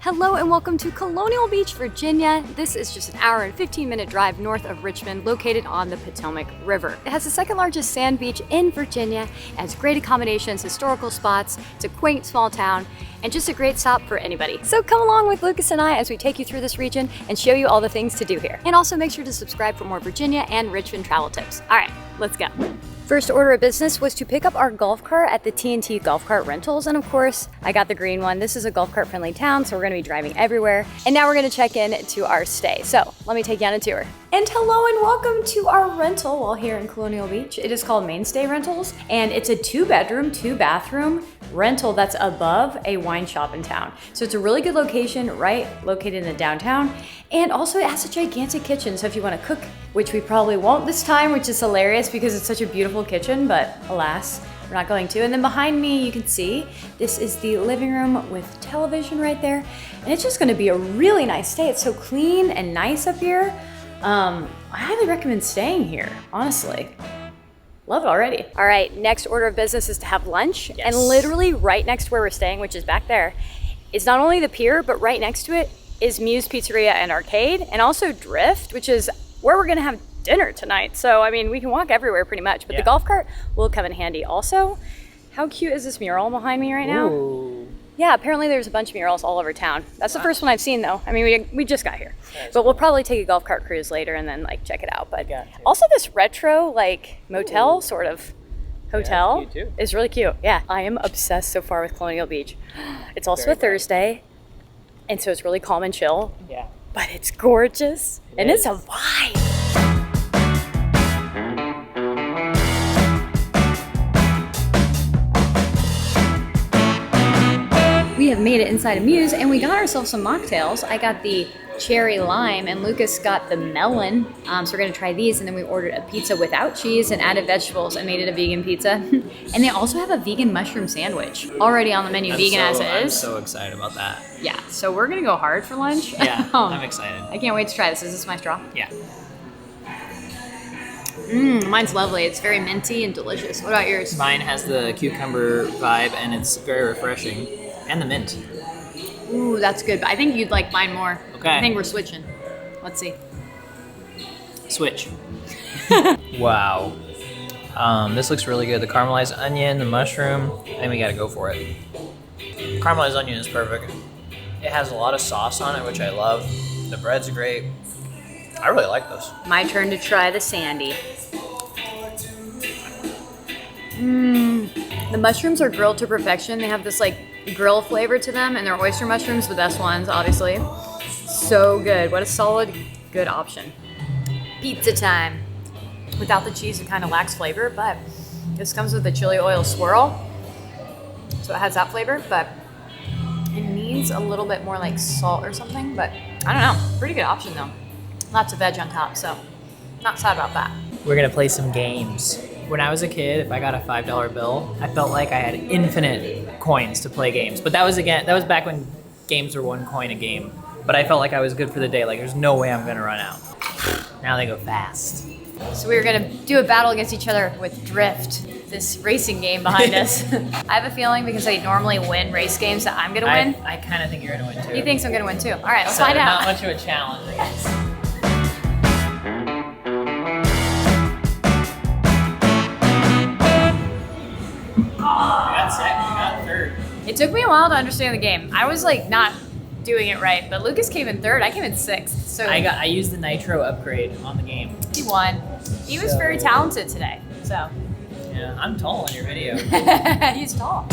Hello and welcome to Colonial Beach, Virginia. This is just an hour and 15-minute drive north of Richmond, located on the Potomac River. It has the second largest sand beach in Virginia, it has great accommodations, historical spots, it's a quaint small town, and just a great stop for anybody. So come along with Lucas and I as we take you through this region and show you all the things to do here. And also make sure to subscribe for more Virginia and Richmond travel tips. All right, let's go. First order of business was to pick up our golf cart at the T&T Golf Cart Rentals, and of course, I got the green one. This is a golf cart friendly town, so we're gonna be driving everywhere. And now we're gonna check in to our stay. So let me take you on a tour. And hello and welcome to our rental while here in Colonial Beach. It is called Mainstay Rentals, and it's a 2-bedroom, 2-bathroom rental that's above a wine shop in town. So it's a really good location, right located in the downtown. And also it has a gigantic kitchen, so if you wanna cook, which we probably won't this time, which is hilarious because it's such a beautiful kitchen, but alas, we're not going to. And then behind me, you can see, this is the living room with television right there. And it's just gonna be a really nice stay. It's so clean and nice up here. I highly recommend staying here, honestly. Love it already. All right, next order of business is to have lunch. Yes. And literally right next to where we're staying, which is back there, is not only the pier, but right next to it is Muse Pizzeria and Arcade, and also Drift, which is where we're gonna have dinner tonight. So, I mean, we can walk everywhere pretty much, but the golf cart will come in handy. Also, how cute is this mural behind me right now? Ooh. Yeah, apparently there's a bunch of murals all over town. That's the first one I've seen though. I mean, we just got here. But we'll probably take a golf cart cruise later and then like check it out. But also this retro like motel sort of hotel is really cute. Yeah, I am obsessed so far with Colonial Beach. It's also a Thursday, and so it's really calm and chill. Yeah. But it's gorgeous, and it's a vibe. We have made it inside of Muse, and we got ourselves some mocktails. I got the cherry lime, and Lucas got the melon. So we're gonna try these, and then we ordered a pizza without cheese and added vegetables and made it a vegan pizza. And they also have a vegan mushroom sandwich already on the menu, vegan as it is. I'm so excited about that. Yeah, so we're gonna go hard for lunch. Yeah, I'm excited. I can't wait to try this. Is this my straw? Yeah. Mine's lovely. It's very minty and delicious. What about yours? Mine has the cucumber vibe, and it's very refreshing. And the mint. Ooh, that's good. But I think you'd like mine more. Okay. I think we're switching. Let's see. Switch. Wow. This looks really good. The caramelized onion, the mushroom. I think we gotta go for it. Caramelized onion is perfect. It has a lot of sauce on it, which I love. The bread's great. I really like this. My turn to try the sandy. The mushrooms are grilled to perfection. They have this like grill flavor to them, and they're oyster mushrooms, the best ones, obviously. So good. What a solid, good option. Pizza time. Without the cheese, it kind of lacks flavor, but this comes with the chili oil swirl. So it has that flavor, but it needs a little bit more like salt or something, but I don't know. Pretty good option though. Lots of veg on top, so not sad about that. We're gonna play some games. When I was a kid, if I got a $5 bill, I felt like I had infinite coins to play games. But that was back when games were 1 coin a game. But I felt like I was good for the day. Like there's no way I'm gonna run out. Now they go fast. So we were gonna do a battle against each other with Drift, this racing game behind us. I have a feeling because I normally win race games that I'm gonna win. I kind of think you're gonna win too. He thinks I'm gonna win too. All right, let's find out. Not much of a challenge, I guess. It took me a while to understand the game. I was like not doing it right, but Lucas came in third. I came in sixth. So I used the nitro upgrade on the game. He won. He was very talented today. So yeah, I'm tall in your video. He's tall.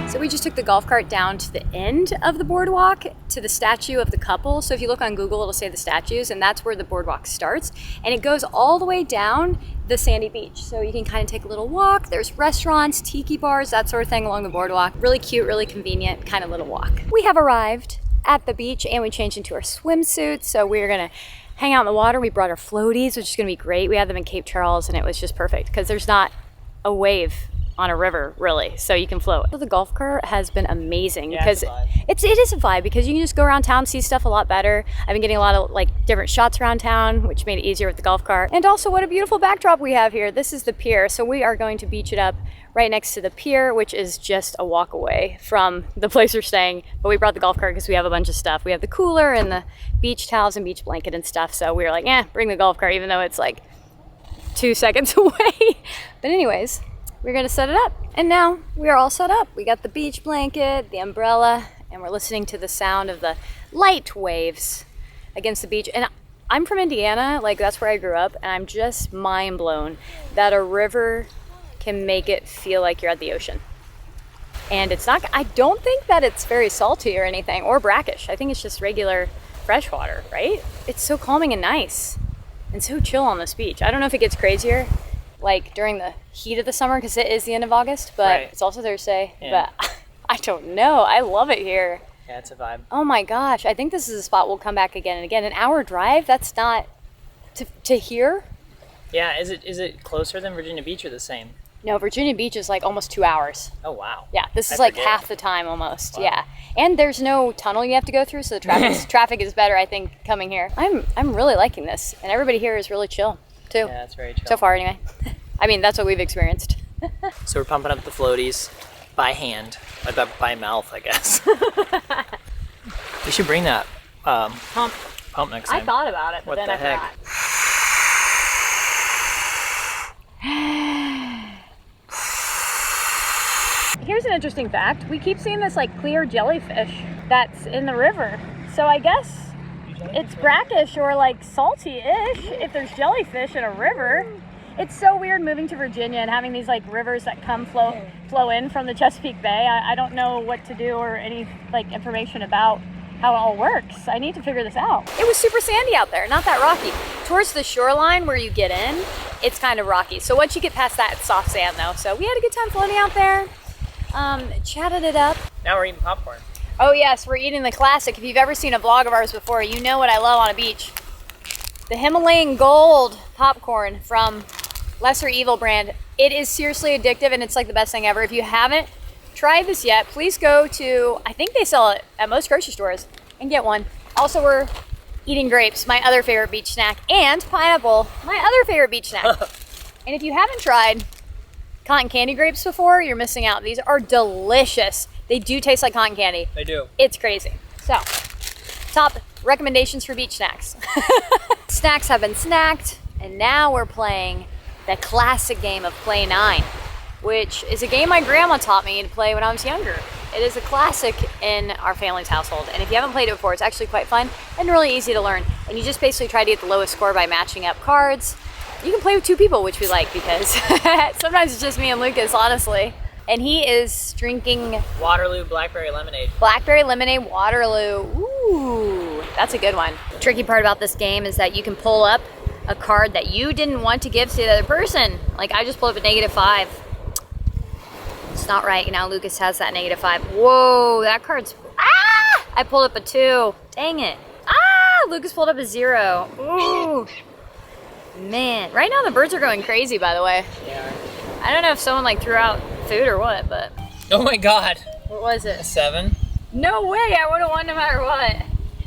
So we just took the golf cart down to the end of the boardwalk to the statue of the couple. So if you look on Google, it'll say the statues, and that's where the boardwalk starts. And it goes all the way down the sandy beach. So you can kind of take a little walk. There's restaurants, tiki bars, that sort of thing along the boardwalk. Really cute, really convenient kind of little walk. We have arrived at the beach and we changed into our swimsuits. So we're gonna hang out in the water. We brought our floaties, which is gonna be great. We had them in Cape Charles and it was just perfect because there's not a wave on a river, really, so you can float. So the golf cart has been amazing because it's a vibe. it is a vibe because you can just go around town, see stuff a lot better. I've been getting a lot of like different shots around town, which made it easier with the golf cart. And also, what a beautiful backdrop we have here. This is the pier, so we are going to beach it up right next to the pier, which is just a walk away from the place we're staying. But we brought the golf cart because we have a bunch of stuff. We have the cooler and the beach towels and beach blanket and stuff. So we were like, bring the golf cart, even though it's like 2 seconds away. But anyways, we're gonna set it up. And now we are all set up. We got the beach blanket, the umbrella, and we're listening to the sound of the light waves against the beach. And I'm from Indiana, like that's where I grew up, and I'm just mind blown that a river can make it feel like you're at the ocean. And it's not, I don't think that it's very salty or anything, or brackish. I think it's just regular fresh water, right? It's so calming and nice and so chill on this beach. I don't know if it gets crazier like during the heat of the summer because it is the end of August, but It's also Thursday. Yeah. But I don't know. I love it here. Yeah, it's a vibe. Oh my gosh. I think this is a spot we'll come back again and again. An hour drive, that's not to here. Yeah, is it closer than Virginia Beach or the same? No, Virginia Beach is like almost 2 hours. Oh, wow. Yeah, this is I like forget. half the time almost. Wow. Yeah. And there's no tunnel you have to go through, so the traffic is better, I think, coming here. I'm really liking this. And everybody here is really chill, too. Yeah, it's very chill. So far, anyway. I mean, that's what we've experienced. So we're pumping up the floaties by hand. By mouth, I guess. We should bring that Pump. pump next I time. thought about it, but What then the I heck? forgot. Here's an interesting fact. We keep seeing this like clear jellyfish that's in the river. So I guess it's brackish or like salty-ish if there's jellyfish in a river. It's so weird moving to Virginia and having these like rivers that come flow in from the Chesapeake Bay. I don't know what to do or any like information about how it all works. I need to figure this out. It was super sandy out there, not that rocky. Towards the shoreline where you get in, it's kind of rocky. So once you get past that, it's soft sand though. So we had a good time floating out there, chatted it up. Now we're eating popcorn. Oh yes, we're eating the classic. If you've ever seen a vlog of ours before, you know what I love on a beach. The Himalayan Gold popcorn from Lesser Evil brand. It is seriously addictive and it's like the best thing ever. If you haven't tried this yet, please go to, I think they sell it at most grocery stores, and get one. Also, we're eating grapes, my other favorite beach snack, and pineapple, my other favorite beach snack. And if you haven't tried cotton candy grapes before, you're missing out. These are delicious. They do taste like cotton candy. They do. It's crazy. So, top recommendations for beach snacks. Snacks have been snacked, and now we're playing the classic game of Play 9, which is a game my grandma taught me to play when I was younger. It is a classic in our family's household, and if you haven't played it before, it's actually quite fun and really easy to learn. And you just basically try to get the lowest score by matching up cards. You can play with 2 people, which we like because sometimes it's just me and Lucas, honestly. And he is drinking Waterloo Blackberry Lemonade. Blackberry Lemonade Waterloo. Ooh, that's a good one. The tricky part about this game is that you can pull up a card that you didn't want to give to the other person. Like I just pulled up a -5. It's not right. Now Lucas has that -5. Whoa, that card's, I pulled up a 2. Dang it. Lucas pulled up a 0. Ooh. Man, right now the birds are going crazy, by the way. Yeah. I don't know if someone like threw out food or what, but. Oh my God. What was it? A 7. No way, I would have won no matter what.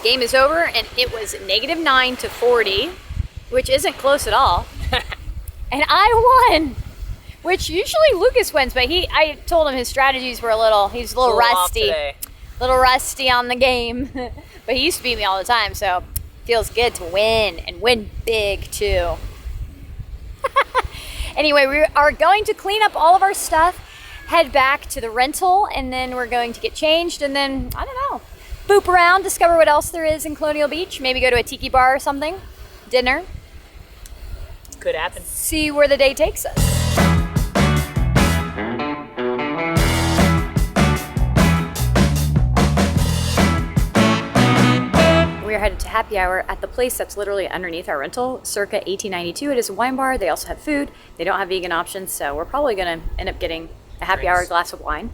Game is over and it was -9 to 40, which isn't close at all. And I won, which usually Lucas wins, but I told him his strategies were he's a little rusty. Little rusty on the game. But he used to beat me all the time, so feels good to win and win big too. Anyway, we are going to clean up all of our stuff, head back to the rental, and then we're going to get changed, and then, I don't know, boop around, discover what else there is in Colonial Beach, maybe go to a tiki bar or something, dinner, Could happen. see where the day takes us. We are headed to happy hour at the place that's literally underneath our rental, Circa 1892. It is a wine bar. They also have food. They don't have vegan options, so we're probably going to end up getting a happy hour glass of wine.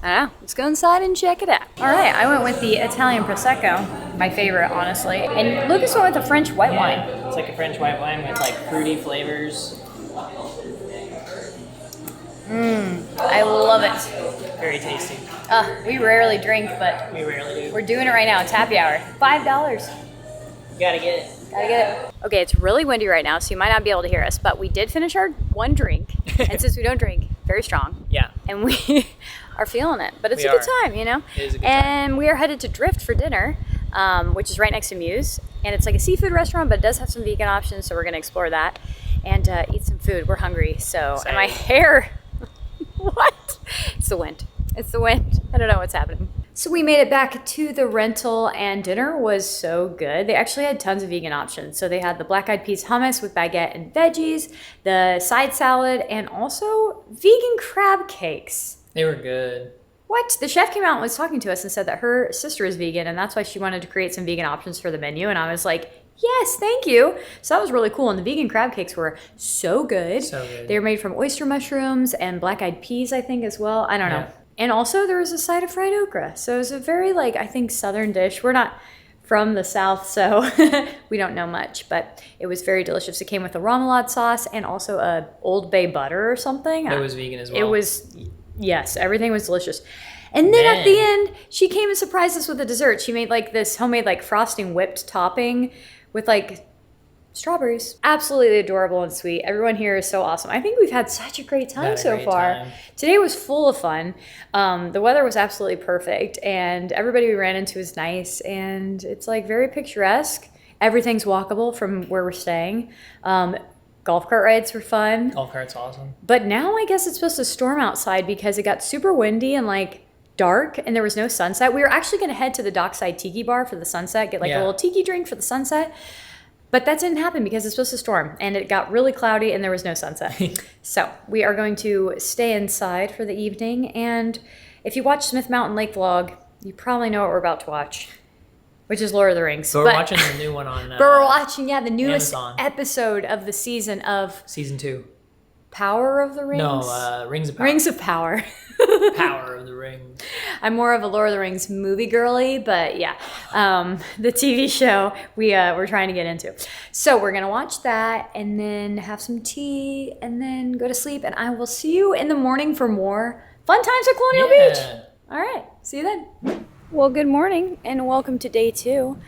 I don't know. Let's go inside and check it out. All right, I went with the Italian Prosecco, my favorite, honestly. And Lucas went with the French white wine. It's like a French white wine with like fruity flavors. it. Very tasty. We rarely drink, but We rarely do. we're doing it right now. It's happy hour. $5. You gotta get it. Gotta get it. Okay, it's really windy right now, so you might not be able to hear us, but we did finish our one drink. And since we don't drink, very strong. Yeah. And we are feeling it. But it's We a good are. time, you know? It is a good time. And we are headed to Drift for dinner, which is right next to Muse. And it's like a seafood restaurant, but it does have some vegan options, so we're gonna explore that and eat some food. We're hungry, so. And my hair. What? It's the wind. It's the wind. I don't know what's happening. So we made it back to the rental and dinner was so good. They actually had tons of vegan options. So they had the black eyed peas hummus with baguette and veggies, the side salad, and also vegan crab cakes. They were good. What? The chef came out and was talking to us and said that her sister is vegan and that's why she wanted to create some vegan options for the menu. And I was like, yes, thank you. So that was really cool. And the vegan crab cakes were so good. So good. They were made from oyster mushrooms and black eyed peas, I think, as well. I don't know. Yeah. And also there was a side of fried okra. So it was a very, like, I think southern dish. We're not from the South, so we don't know much, but it was very delicious. It came with a remoulade sauce and also a Old Bay butter or something. It was vegan as well. It was, yes, everything was delicious. And then at the end, she came and surprised us with a dessert. She made like this homemade like frosting whipped topping with like strawberries. Absolutely adorable and sweet. Everyone here is so awesome. I think we've had such a great time so far. Today was full of fun. The weather was absolutely perfect and everybody we ran into was nice and it's like very picturesque. Everything's walkable from where we're staying. Golf cart rides were fun. Golf cart's awesome. But now I guess it's supposed to storm outside because it got super windy and like dark and there was no sunset. We were actually going to head to the Dockside Tiki bar for the sunset, get like a little tiki drink for the sunset. But that didn't happen because it's supposed to storm and it got really cloudy and there was no sunset. So we are going to stay inside for the evening. And if you watch Smith Mountain Lake vlog, you probably know what we're about to watch, which is Lord of the Rings. But we're watching the new one on but we're watching, the newest Amazon. Episode of the season of Season 2. Power of the Rings? No, Rings of Power. Rings of Power. Power of the Rings. I'm more of a Lord of the Rings movie girly, but yeah, the TV show we're trying to get into. So we're gonna watch that and then have some tea and then go to sleep. And I will see you in the morning for more fun times at Colonial Beach. All right, see you then. Well, good morning and welcome to day 2.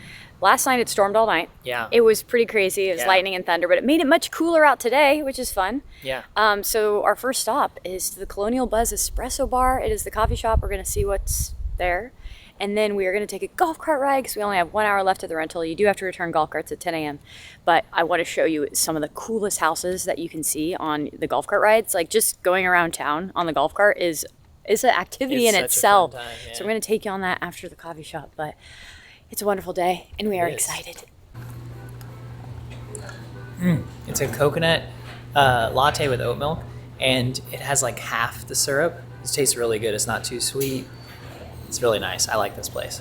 Last night it stormed all night. Yeah. It was pretty crazy. It was lightning and thunder, but it made it much cooler out today, which is fun. Yeah. So our first stop is the Colonial Buzz Espresso Bar. It is the coffee shop. We're going to see what's there. And then we are going to take a golf cart ride because we only have 1 hour left of the rental. You do have to return golf carts at 10 a.m. But I want to show you some of the coolest houses that you can see on the golf cart rides. Like just going around town on the golf cart is an activity in itself. Time, So we're going to take you on that after the coffee shop. But it's a wonderful day, and we are excited. It's a coconut latte with oat milk, and it has like half the syrup. It tastes really good. It's not too sweet. It's really nice. I like this place.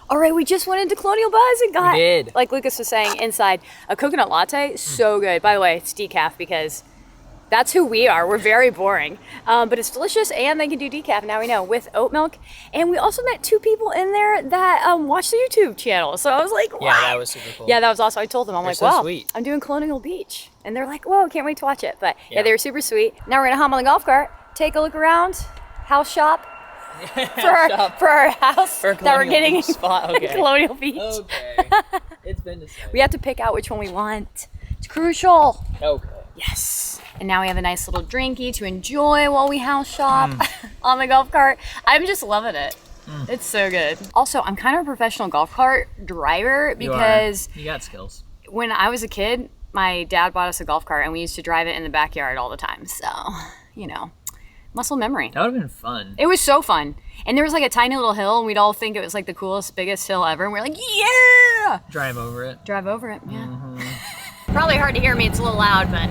All right, we just went into Colonial Buzz and got, We did. like Lucas was saying, inside a coconut latte. So good. By the way, it's decaf because that's who we are. We're very boring. But it's delicious, and they can do decaf, now we know, with oat milk. And we also met 2 people in there that watch the YouTube channel. So I was like, what? Yeah, that was super cool. Yeah, that was awesome. I told them, I'm They're like, so wow, sweet. I'm doing Colonial Beach. And they're like, whoa, can't wait to watch it. But yeah, they were super sweet. Now we're going to hop on the golf cart, take a look around, house shop for our house that we're getting in Colonial Beach. Okay. It's been decided. We have to pick out which one we want. It's crucial. Okay. Yes. And now we have a nice little drinky to enjoy while we house shop on the golf cart. I'm just loving it. It's so good. Also, I'm kind of a professional golf cart driver because you got skills. When I was a kid, my dad bought us a golf cart and we used to drive it in the backyard all the time. So, muscle memory. That would have been fun. It was so fun. And there was like a tiny little hill and we'd all think it was like the coolest, biggest hill ever. And we're like, yeah! Drive over it. Drive over it, yeah. Probably hard to hear me. It's a little loud, but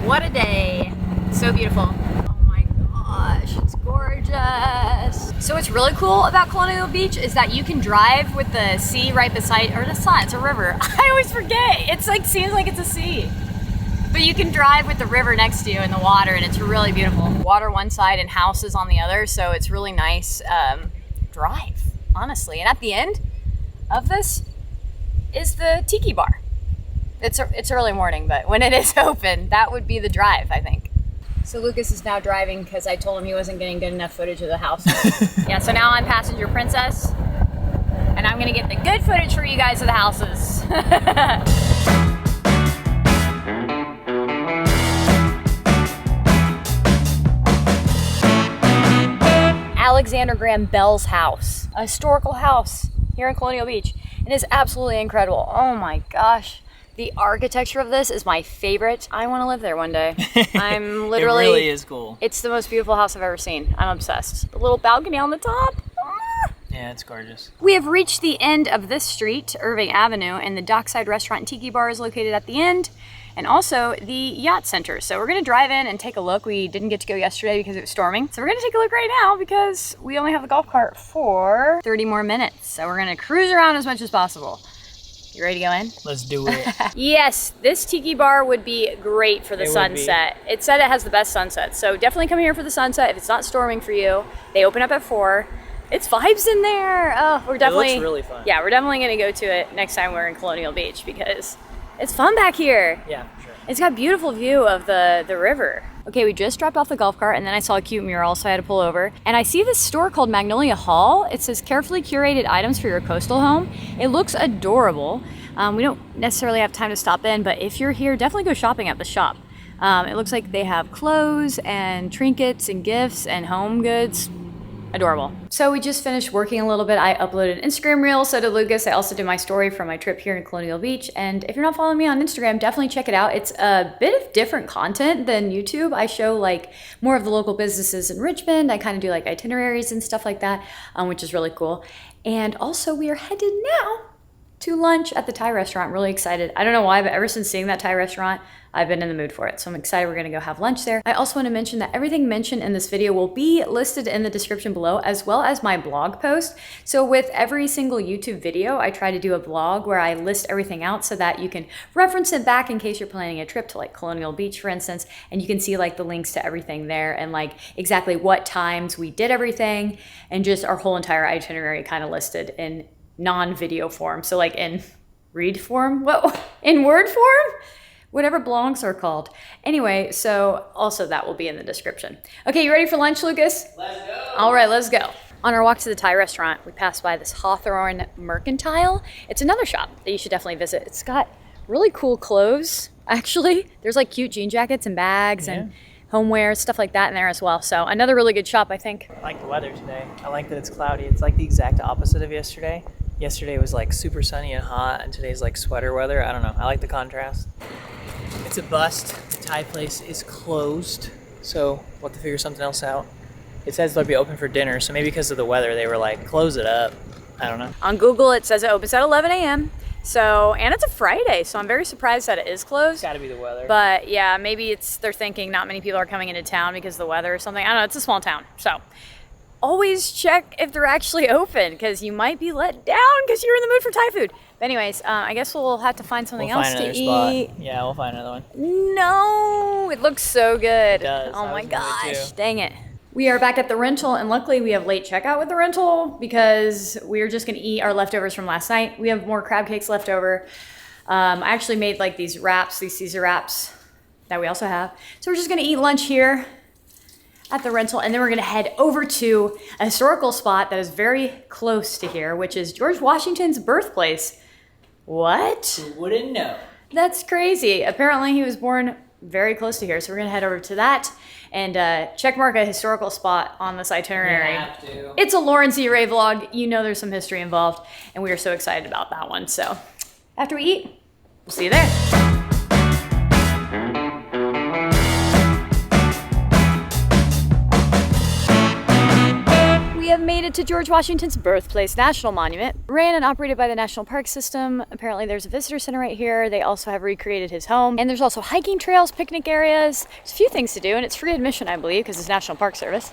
what a day. So beautiful. Oh my gosh, it's gorgeous. So what's really cool about Colonial Beach is that you can drive with the sea right beside, or it's not, it's a river. I always forget. It's like, seems like it's a sea. But you can drive with the river next to you in the water and it's really beautiful. Water one side and houses on the other, so it's really nice drive, honestly. And at the end of this is the Tiki bar. It's early morning, but when it is open, that would be the drive, I think. So Lucas is now driving because I told him he wasn't getting good enough footage of the house. Yeah, so now I'm passenger princess, and I'm gonna get the good footage for you guys of the houses. Alexander Graham Bell's house, a historical house here in Colonial Beach. It is absolutely incredible. Oh my gosh. The architecture of this is my favorite. I want to live there one day. I'm literally... It really is cool. It's the most beautiful house I've ever seen. I'm obsessed. The little balcony on the top. Ah! Yeah, it's gorgeous. We have reached the end of this street, Irving Avenue, and the Dockside Restaurant and Tiki Bar is located at the end, and also the Yacht Center. So we're gonna drive in and take a look. We didn't get to go yesterday because it was storming. So we're gonna take a look right now because we only have the golf cart for 30 more minutes. So we're gonna cruise around as much as possible. You ready to go in? Let's do it. Yes, this tiki bar would be great for the sunset. It said it has the best sunset, so definitely come here for the sunset if it's not storming for you. They open up at 4. It's vibes in there. Oh, we're definitely... It looks really fun. Yeah, we're definitely going to go to it next time we're in Colonial Beach because it's fun back here. Yeah, for sure. It's got a beautiful view of the river. Okay, we just dropped off the golf cart and then I saw a cute mural, so I had to pull over. And I see this store called Magnolia Hall. It says carefully curated items for your coastal home. It looks adorable. We don't necessarily have time to stop in, but if you're here, definitely go shopping at the shop. It looks like they have clothes and trinkets and gifts and home goods. Adorable. So we just finished working a little bit. I uploaded an Instagram reel, so did Lucas. I also did my story from my trip here in Colonial Beach. And if you're not following me on Instagram, definitely check it out. It's a bit of different content than YouTube. I show like more of the local businesses in Richmond. I kind of do like itineraries and stuff like that, which is really cool. And also we are headed now to lunch at the Thai restaurant. Really excited. I don't know why, but ever since seeing that Thai restaurant, I've been in the mood for it. So I'm excited we're gonna go have lunch there. I also wanna mention that everything mentioned in this video will be listed in the description below, as well as my blog post. So with every single YouTube video, I try to do a blog where I list everything out so that you can reference it back in case you're planning a trip to like Colonial Beach, for instance, and you can see like the links to everything there and like exactly what times we did everything and just our whole entire itinerary kind of listed in non-video form. So like in read form, in word form? Whatever blogs are called. Anyway, so also that will be in the description. Okay, you ready for lunch, Lucas? Let's go. All right, let's go. On our walk to the Thai restaurant, we passed by this Hawthorne Mercantile. It's another shop that you should definitely visit. It's got really cool clothes, actually. There's like cute jean jackets and bags and homeware, stuff like that in there as well. So another really good shop, I think. I like the weather today. I like that it's cloudy. It's like the exact opposite of yesterday. Yesterday was like super sunny and hot, and today's like sweater weather. I don't know. I like the contrast. It's a bust. The Thai place is closed, so we'll have to figure something else out. It says they'll be open for dinner, so maybe because of the weather, they were like, close it up. I don't know. On Google, it says it opens at 11 a.m. So, and it's a Friday, so I'm very surprised that it is closed. It's gotta be the weather. But yeah, maybe they're thinking not many people are coming into town because of the weather or something. I don't know, it's a small town, so. Always check if they're actually open because you might be let down because you're in the mood for Thai food. But anyways, I guess we'll have to find something else to eat. Spot. Yeah, we'll find another one. No, it looks so good. It does. Oh my gosh, dang it. We are back at the rental, and luckily we have late checkout with the rental because we are just gonna eat our leftovers from last night. We have more crab cakes left over. I actually made like these wraps, these Caesar wraps that we also have. So we're just gonna eat lunch here at the rental, and then we're gonna head over to a historical spot that is very close to here, which is George Washington's birthplace. What? Who wouldn't know? That's crazy. Apparently he was born very close to here, so we're gonna head over to that and check mark a historical spot on this itinerary. We have to. It's a Lawrence E. Ray vlog. You know there's some history involved, and we are so excited about that one. So after we eat, we'll see you there. We have made it to George Washington's Birthplace National Monument. Ran and operated by the National Park System. Apparently there's a visitor center right here. They also have recreated his home. And there's also hiking trails, picnic areas. There's a few things to do, and it's free admission, I believe, because it's National Park Service.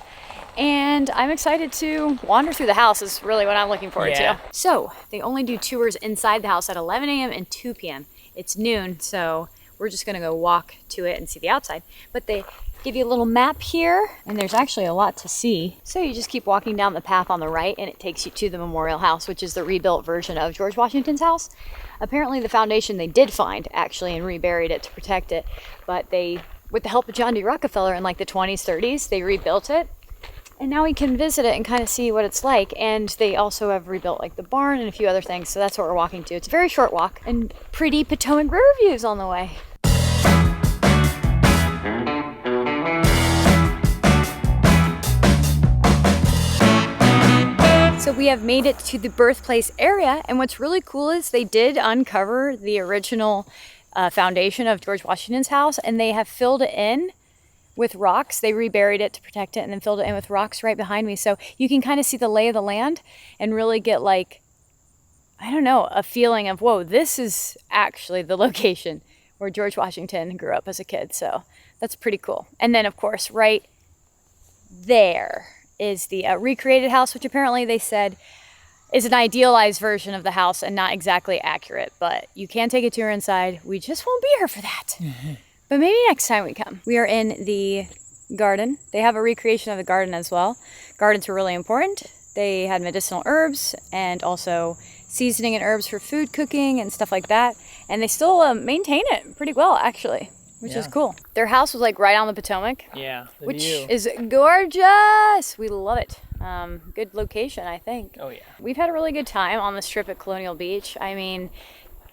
And I'm excited to wander through the house is really what I'm looking forward to. So they only do tours inside the house at 11 a.m. and 2 p.m. It's noon, so we're just gonna go walk to it and see the outside. But they give you a little map here, and there's actually a lot to see. So you just keep walking down the path on the right, and it takes you to the Memorial House, which is the rebuilt version of George Washington's house. Apparently the foundation they did find, actually, and reburied it to protect it, but they with the help of John D. Rockefeller in like the 20s, 30s, they rebuilt it. And now we can visit it and kind of see what it's like. And they also have rebuilt like the barn and a few other things. So that's what we're walking to. It's a very short walk and pretty Potomac River views on the way. So we have made it to the Birthplace area. And what's really cool is they did uncover the original foundation of George Washington's house, and they have filled it in with rocks. They reburied it to protect it and then filled it in with rocks right behind me. So you can kind of see the lay of the land and really get like, I don't know, a feeling of, whoa, this is actually the location where George Washington grew up as a kid. So that's pretty cool. And then of course, right there is the recreated house, which apparently they said is an idealized version of the house and not exactly accurate, but you can take a tour inside. We just won't be here for that. Mm-hmm. But maybe next time we come. We are in the garden. They have a recreation of the garden as well. Gardens were really important. They had medicinal herbs and also seasoning and herbs for food cooking and stuff like that. And they still maintain it pretty well, actually, which is cool. Their house was like right on the Potomac. Yeah, which is gorgeous. We love it. Good location, I think. Oh, yeah. We've had a really good time on this trip at Colonial Beach. I mean,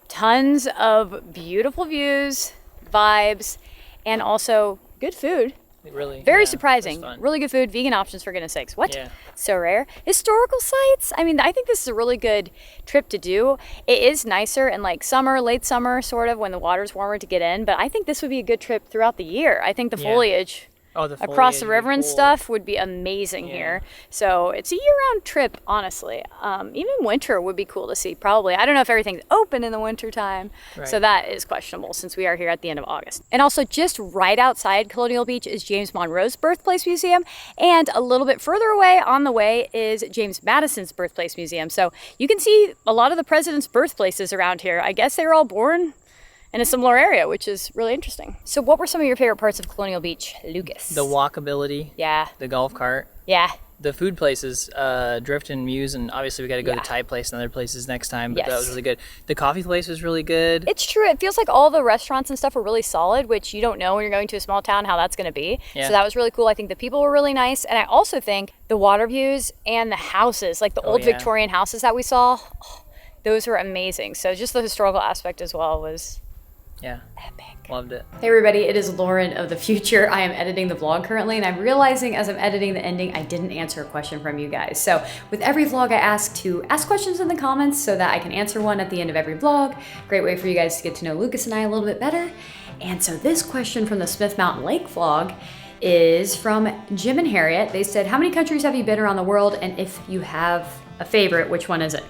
tons of beautiful views, vibes, and also good food. Really very surprising. Really good food, vegan options, for goodness sakes. What? Yeah. So rare. Historical sites. I mean, I think this is a really good trip to do. It is nicer in like summer, late summer, sort of, when the water's warmer to get in, but I think this would be a good trip throughout the year. I think the foliage across the river and stuff would be amazing here. So it's a year-round trip, honestly. Even winter would be cool to see, probably. I don't know if everything's open in the winter time, so that is questionable since we are here at the end of August. And also just right outside Colonial Beach is James Monroe's Birthplace Museum, and a little bit further away on the way is James Madison's Birthplace Museum. So you can see a lot of the presidents' birthplaces around here. I guess they were all born in a similar area, which is really interesting. So what were some of your favorite parts of Colonial Beach, Lucas? The walkability. Yeah. The golf cart. Yeah. The food places, Drift and Muse, and obviously we got to go to Thai place and other places next time, but that was really good. The coffee place was really good. It's true. It feels like all the restaurants and stuff were really solid, which you don't know when you're going to a small town how that's going to be. Yeah. So that was really cool. I think the people were really nice, and I also think the water views and the houses, like the old Victorian houses that we saw, those were amazing. So just the historical aspect as well was epic. Loved it. Hey everybody, it is Lauren of the future. I am editing the vlog currently, and I'm realizing as I'm editing the ending, I didn't answer a question from you guys. So with every vlog, I ask to ask questions in the comments so that I can answer one at the end of every vlog. Great way for you guys to get to know Lucas and I a little bit better. And so this question from the Smith Mountain Lake vlog is from Jim and Harriet. They said, how many countries have you been around the world? And if you have a favorite, which one is it?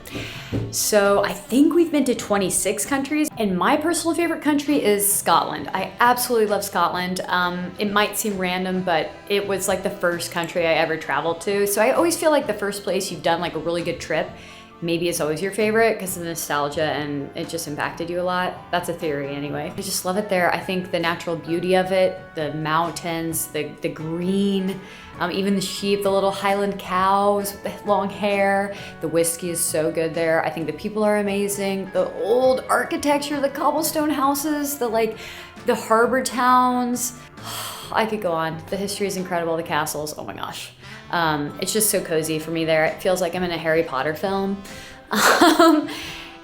So I think we've been to 26 countries, and my personal favorite country is Scotland. I absolutely love Scotland. It might seem random, but it was like the first country I ever traveled to. So I always feel like the first place you've done like a really good trip, maybe it's always your favorite because of the nostalgia and it just impacted you a lot. That's a theory anyway. I just love it there. I think the natural beauty of it, the mountains, the green, even the sheep, the little Highland cows with long hair. The whiskey is so good there. I think the people are amazing. The old architecture, the cobblestone houses, the harbor towns. I could go on. The history is incredible. The castles, oh my gosh. It's just so cozy for me there. It feels like I'm in a Harry Potter film.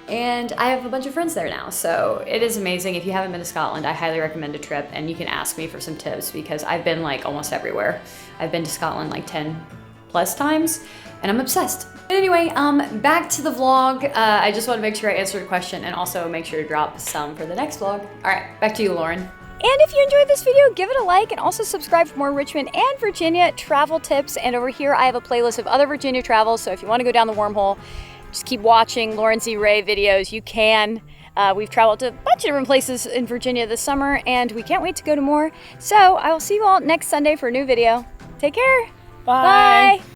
And I have a bunch of friends there now, so it is amazing. If you haven't been to Scotland, I highly recommend a trip, and you can ask me for some tips because I've been like almost everywhere. I've been to Scotland like 10 plus times, and I'm obsessed. But anyway, back to the vlog. I just want to make sure I answered a question and also make sure to drop some for the next vlog. All right, back to you, Lauren. And if you enjoyed this video, give it a like and also subscribe for more Richmond and Virginia travel tips. And over here, I have a playlist of other Virginia travels. So if you want to go down the wormhole, just keep watching Lauren Z. Ray videos. You can. We've traveled to a bunch of different places in Virginia this summer, and we can't wait to go to more. So I will see you all next Sunday for a new video. Take care. Bye. Bye.